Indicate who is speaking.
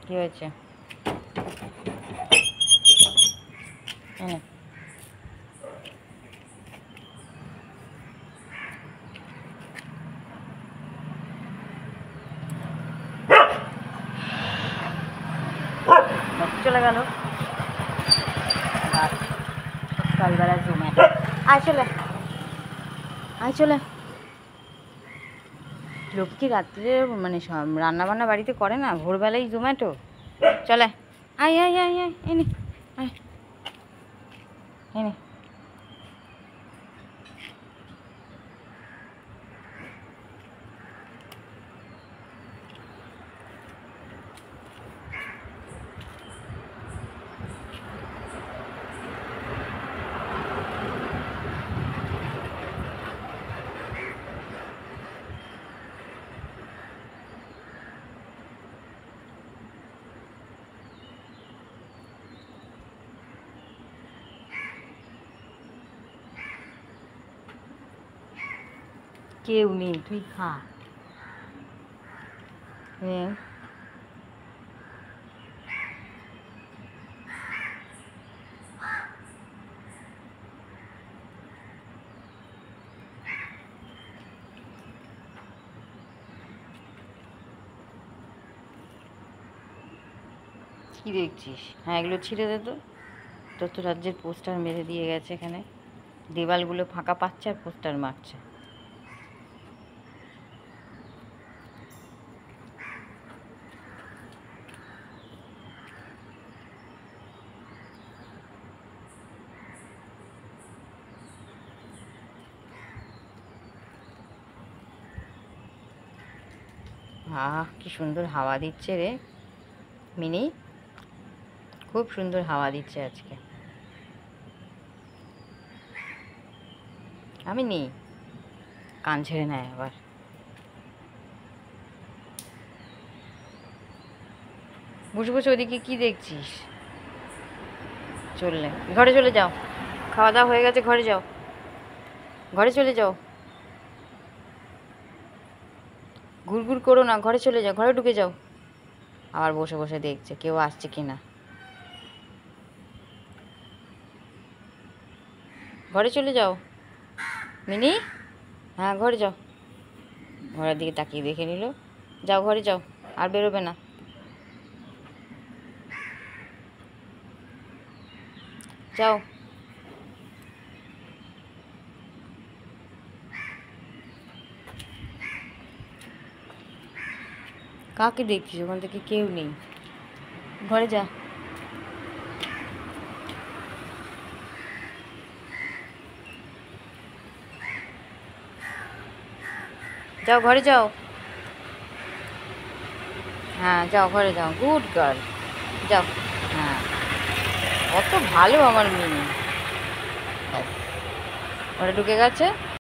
Speaker 1: কি হয়েছে? চলে গেল সকালবেলা জোম্যাটো। আয় চলে, আয় চলে। লোক কি রাত্রে মানে রান্না বান্না বাড়িতে করে না, ভোরবেলায় জোম্যাটো? চলে, আয় আয় আয় আয়, এনে আয়, এনে। কেউ নেই, তুই খা। হ্যাঁ, কি দেখছিস? হ্যাঁ, এগুলো ছিঁড়ে দে তো। তথ্যরাজ্যের পোস্টার মেরে দিয়ে গেছে এখানে, দেওয়ালগুলো ফাঁকা পাচ্ছে আর পোস্টার মারছে। আহ, কি সুন্দর হাওয়া দিচ্ছে রে মিনি, খুব সুন্দর হাওয়া দিচ্ছে আজকে। আমি নেই, কান ছেড়ে নেয় আবার। বসে বসে ওদিকে কি দেখছিস? চললে ঘরে চলে যাও, খাওয়া দাওয়া হয়ে গেছে, ঘরে যাও, ঘরে চলে যাও। ঘুরঘুর করো না, ঘরে চলে যাও, ঘরে ঢুকে যাও। আবার বসে বসে দেখছে কেউ আসছে কি না। ঘরে চলে যাও মিনি। হ্যাঁ, ঘরে যাও। ঘরের দিকে তাকিয়ে দেখে নিল। যাও, ঘরে যাও, আর বেরোবে না। যাও। কাকে দেখছিস? ওখান থেকে কেউ নেই, ঘরে যা। যাও, ঘরে যাও। হ্যাঁ, যাও, ঘরে যাও, গুড গার্ল। যাও। হ্যাঁ, কত ভালো আমার মিনি। ঘরে ঢুকে গেছে।